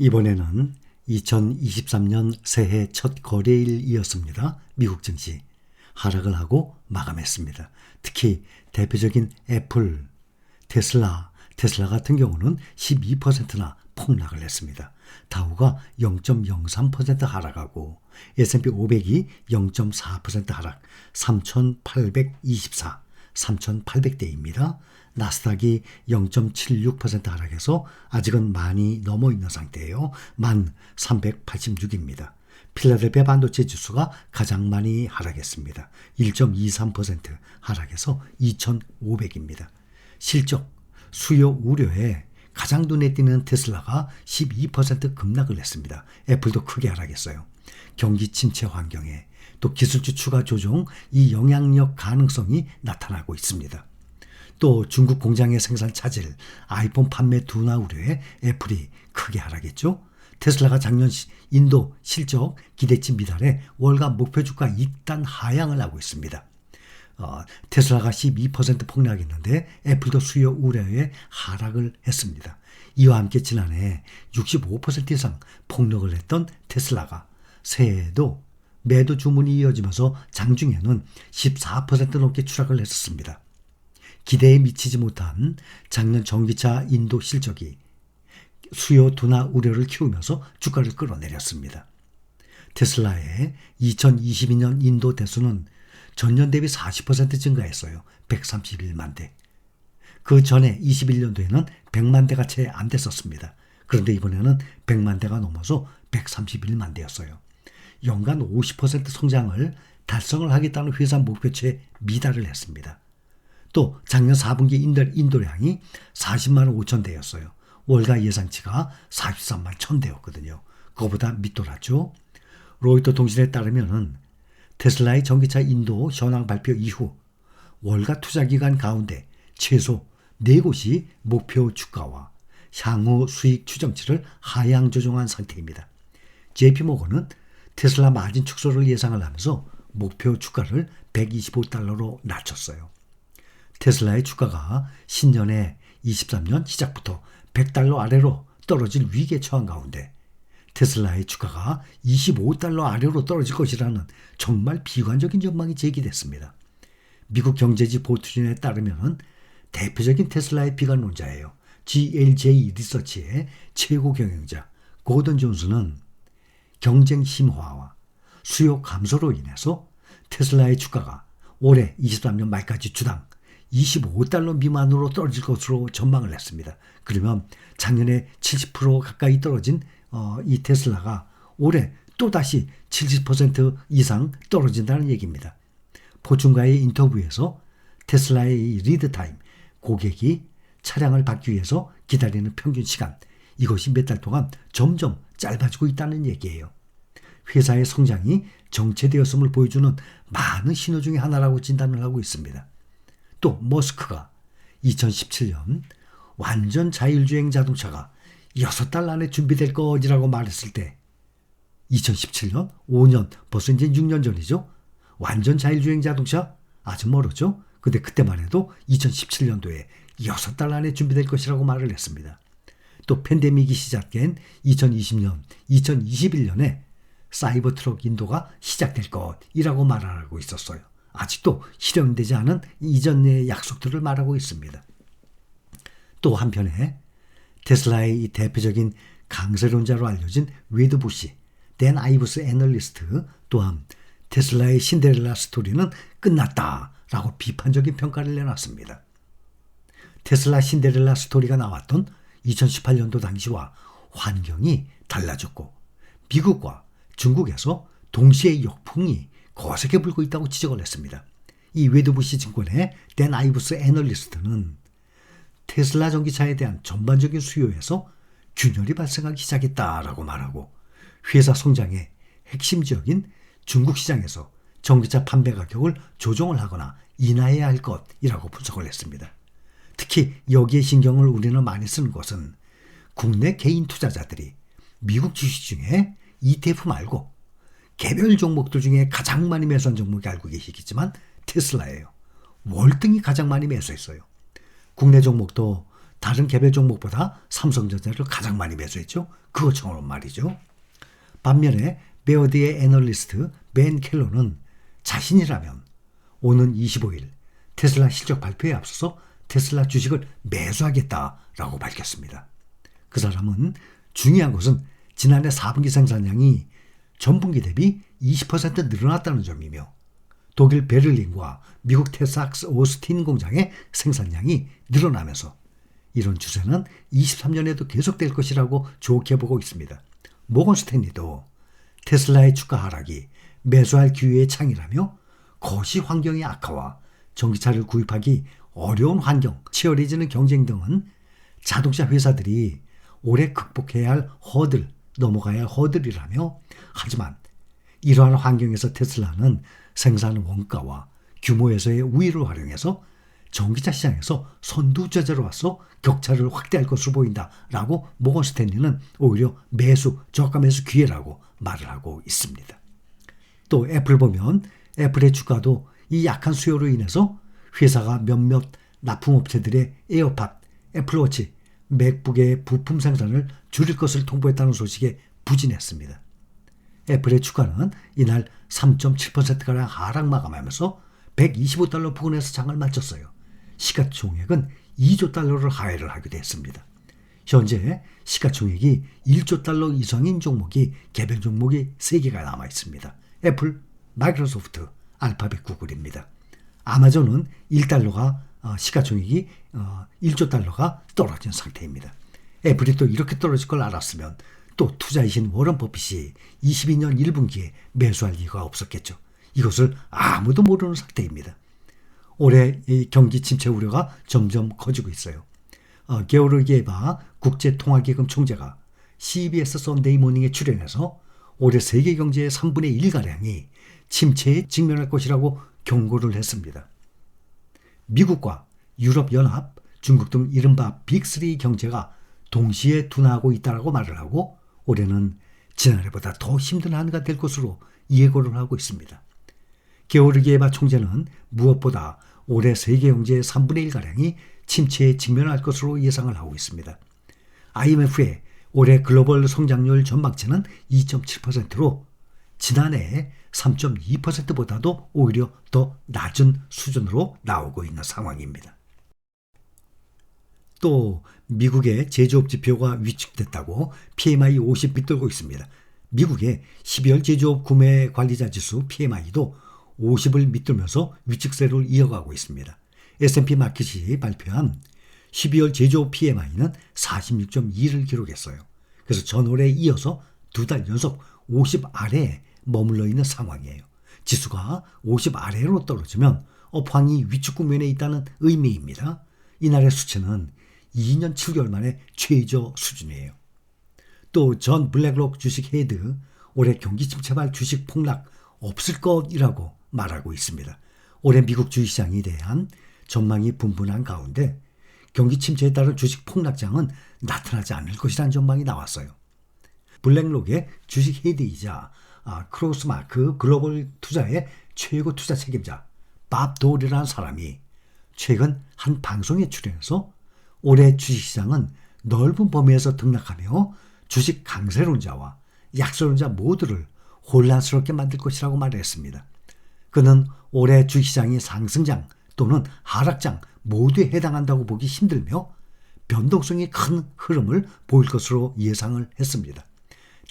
이번에는 2023년 새해 첫 거래일이었습니다. 미국 증시 하락을 하고 마감했습니다. 특히 대표적인 애플, 테슬라 같은 경우는 12%나 폭락을 했습니다. 다우가 0.03% 하락하고 S&P 500이 0.4% 하락, 3,824, 3,800대입니다. 나스닥이 0.76% 하락해서 아직은 많이 넘어 있는 상태예요. 1386입니다. 필라델피아 반도체 지수가 가장 많이 하락했습니다. 1.23% 하락해서 2500입니다. 실적, 수요 우려에 가장 눈에 띄는 테슬라가 12% 급락을 했습니다. 애플도 크게 하락했어요. 경기 침체 환경에 또 기술주 추가 조정, 이 영향력 가능성이 나타나고 있습니다. 또 중국 공장의 생산 차질, 아이폰 판매 둔화 우려에 애플이 크게 하락했죠. 테슬라가 작년 인도 실적 기대치 미달에 월간 목표 주가 일단 하향을 하고 있습니다. 테슬라가 12% 폭락했는데 애플도 수요 우려에 하락을 했습니다. 이와 함께 지난해 65% 이상 폭락을 했던 테슬라가 새해에도 매도 주문이 이어지면서 장중에는 14% 넘게 추락을 했었습니다. 기대에 미치지 못한 작년 전기차 인도 실적이 수요 둔화 우려를 키우면서 주가를 끌어내렸습니다. 테슬라의 2022년 인도 대수는 전년 대비 40% 증가했어요. 131만 대. 그 전에 21년도에는 100만 대가 채 안 됐었습니다. 그런데 이번에는 100만 대가 넘어서 131만 대였어요. 연간 50% 성장을 달성을 하겠다는 회사 목표치에 미달을 했습니다. 또 작년 4분기 인도량이 40만 5천 대였어요. 월가 예상치가 43만 1천 대였거든요. 그거보다 밑돌았죠. 로이터 통신에 따르면 테슬라의 전기차 인도 현황 발표 이후 월가 투자 기간 가운데 최소 4곳이 목표 주가와 향후 수익 추정치를 하향 조정한 상태입니다. JP모건은 테슬라 마진 축소를 예상을 하면서 목표 주가를 125달러로 낮췄어요. 테슬라의 주가가 신년에 23년 시작부터 100달러 아래로 떨어질 위기에 처한 가운데 테슬라의 주가가 25달러 아래로 떨어질 것이라는 정말 비관적인 전망이 제기됐습니다. 미국 경제지 보트린에 따르면 대표적인 테슬라의 비관론자예요. GLJ 리서치의 최고 경영자 고던 존스는 경쟁 심화와 수요 감소로 인해서 테슬라의 주가가 올해 23년 말까지 주당 25달러 미만으로 떨어질 것으로 전망을 했습니다. 그러면 작년에 70% 가까이 떨어진 이 테슬라가 올해 또다시 70% 이상 떨어진다는 얘기입니다. 포춘과의 인터뷰에서 테슬라의 리드타임, 고객이 차량을 받기 위해서 기다리는 평균 시간, 이것이 몇 달 동안 점점 짧아지고 있다는 얘기예요. 회사의 성장이 정체되었음을 보여주는 많은 신호 중에 하나라고 진단을 하고 있습니다. 또 머스크가 2017년 완전 자율주행 자동차가 6달 안에 준비될 것이라고 말했을 때 2017년 5년 벌써 이제 6년 전이죠. 완전 자율주행 자동차 아주 멀었죠. 근데 그때만 해도 2017년도에 6달 안에 준비될 것이라고 말을 했습니다. 또 팬데믹이 시작된 2020년, 2021년에 사이버 트럭 인도가 시작될 것이라고 말하고 있었어요. 아직도 실현되지 않은 이전의 약속들을 말하고 있습니다. 또 한편에 테슬라의 대표적인 강세론자로 알려진 웨드 부시, 댄 아이브스 애널리스트 또한 테슬라의 신데렐라 스토리는 끝났다라고 비판적인 평가를 내놨습니다. 테슬라 신데렐라 스토리가 나왔던 2018년도 당시와 환경이 달라졌고 미국과 중국에서 동시에 역풍이 거세게 불고 있다고 지적을 했습니다. 이 웨드부시 증권의 댄 아이브스 애널리스트는 테슬라 전기차에 대한 전반적인 수요에서 균열이 발생하기 시작했다라고 말하고 회사 성장의 핵심 지역인 중국 시장에서 전기차 판매 가격을 조정을 하거나 인하해야 할 것이라고 분석을 했습니다. 특히 여기에 신경을 우리는 많이 쓰는 것은 국내 개인 투자자들이 미국 주식 중에 ETF 말고 개별 종목들 중에 가장 많이 매수한 종목이 알고 계시겠지만 테슬라예요. 월등히 가장 많이 매수했어요. 국내 종목도 다른 개별 종목보다 삼성전자를 가장 많이 매수했죠. 그것처럼 말이죠. 반면에 베어드의 애널리스트 벤 켈러는 자신이라면 오는 25일 테슬라 실적 발표에 앞서서 테슬라 주식을 매수하겠다라고 밝혔습니다. 그 사람은 중요한 것은 지난해 4분기 생산량이 전분기 대비 20% 늘어났다는 점이며 독일 베를린과 미국 텍사스 오스틴 공장의 생산량이 늘어나면서 이런 추세는 23년에도 계속될 것이라고 좋게 보고 있습니다. 모건 스탠리도 테슬라의 주가 하락이 매수할 기회의 창이라며 거시 환경의 악화와 전기차를 구입하기 어려운 환경, 치열해지는 경쟁 등은 자동차 회사들이 올해 극복해야 할 넘어가야 할 허들이라며 하지만 이러한 환경에서 테슬라는 생산 원가와 규모에서의 우위를 활용해서 전기차 시장에서 선두주자로서 격차를 확대할 것으로 보인다라고 모건 스탠리는 오히려 저가 매수 기회라고 말을 하고 있습니다. 또 애플 보면 애플의 주가도 이 약한 수요로 인해서 회사가 몇몇 납품업체들의 에어팟, 애플워치, 맥북의 부품 생산을 줄일 것을 통보했다는 소식에 부진했습니다. 애플의 주가는 이날 3.7%가량 하락 마감하면서 $125 부근에서 장을 마쳤어요. 시가총액은 $2조 하회를 하기도 했습니다. 현재 시가총액이 $1조 이상인 종목이 개별 종목이 3개가 남아 있습니다. 애플, 마이크로소프트, 알파벳, 구글입니다. 아마존은 $1가 시가총액이 $1조 떨어진 상태입니다. 애플이 또 이렇게 떨어질 걸 알았으면 또 투자이신 워런 버핏이 22년 1분기에 매수할 이유가 없었겠죠. 이것을 아무도 모르는 상태입니다. 올해 이 경기 침체 우려가 점점 커지고 있어요. 게오르기에바 국제통화기금 총재가 CBS 썬데이 모닝에 출연해서 올해 세계 경제의 3분의 1가량이 침체에 직면할 것이라고 경고를 했습니다. 미국과 유럽연합, 중국 등 이른바 빅3 경제가 동시에 둔화하고 있다고 말을 하고 올해는 지난해보다 더 힘든 한 해가 될 것으로 예고를 하고 있습니다. 게오르기에바 총재는 무엇보다 올해 세계 경제의 3분의 1가량이 침체에 직면할 것으로 예상을 하고 있습니다. IMF의 올해 글로벌 성장률 전망치는 2.7%로 지난해 3.2%보다도 오히려 더 낮은 수준으로 나오고 있는 상황입니다. 또 미국의 제조업 지표가 위축됐다고 PMI 50 밑돌고 있습니다. 미국의 12월 제조업 구매 관리자 지수 PMI도 50을 밑돌면서 위축세를 이어가고 있습니다. S&P 마켓이 발표한 12월 제조업 PMI는 46.2를 기록했어요. 그래서 전월에 이어서 2달 연속 50 아래에 머물러 있는 상황이에요. 지수가 50 아래로 떨어지면 업황이 위축 국면에 있다는 의미입니다. 이날의 수치는 2년 7개월 만에 최저 수준이에요. 또 전 블랙록 주식 헤드 올해 경기 침체발 주식 폭락 없을 것이라고 말하고 있습니다. 올해 미국 주식시장에 대한 전망이 분분한 가운데 경기 침체에 따른 주식 폭락장은 나타나지 않을 것이라는 전망이 나왔어요. 블랙록의 주식 헤드이자 크로스마크 글로벌 투자의 최고 투자 책임자 밥 도어리라는 사람이 최근 한 방송에 출연해서 올해 주식시장은 넓은 범위에서 등락하며 주식 강세론자와 약세론자 모두를 혼란스럽게 만들 것이라고 말했습니다. 그는 올해 주식시장이 상승장 또는 하락장 모두에 해당한다고 보기 힘들며 변동성이 큰 흐름을 보일 것으로 예상을 했습니다.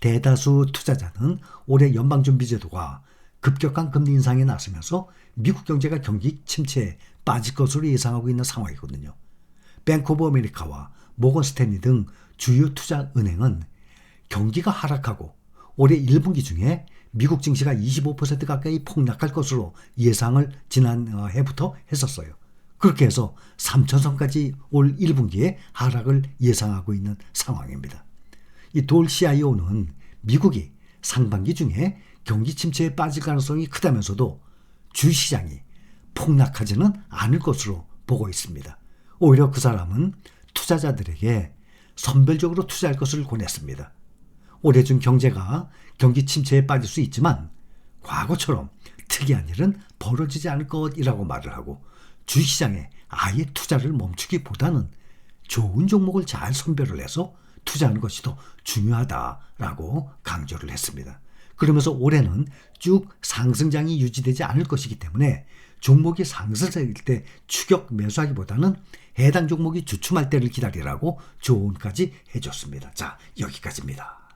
대다수 투자자는 올해 연방준비제도가 급격한 금리 인상에 나서면서 미국 경제가 경기 침체에 빠질 것으로 예상하고 있는 상황이거든요. 뱅크 오브 아메리카와 모건 스탠리 등 주요 투자은행은 경기가 하락하고 올해 1분기 중에 미국 증시가 25% 가까이 폭락할 것으로 예상을 지난해부터 했었어요. 그렇게 해서 3천선까지 올 1분기에 하락을 예상하고 있는 상황입니다. 이 돌 CIO는 미국이 상반기 중에 경기 침체에 빠질 가능성이 크다면서도 주시장이 폭락하지는 않을 것으로 보고 있습니다. 오히려 그 사람은 투자자들에게 선별적으로 투자할 것을 권했습니다. 올해 중 경제가 경기 침체에 빠질 수 있지만 과거처럼 특이한 일은 벌어지지 않을 것이라고 말을 하고 주시장에 아예 투자를 멈추기보다는 좋은 종목을 잘 선별을 해서 투자하는 것이 더 중요하다라고 강조를 했습니다. 그러면서 올해는 쭉 상승장이 유지되지 않을 것이기 때문에 종목이 상승세일 때 추격 매수하기보다는 해당 종목이 주춤할 때를 기다리라고 조언까지 해줬습니다. 자, 여기까지입니다.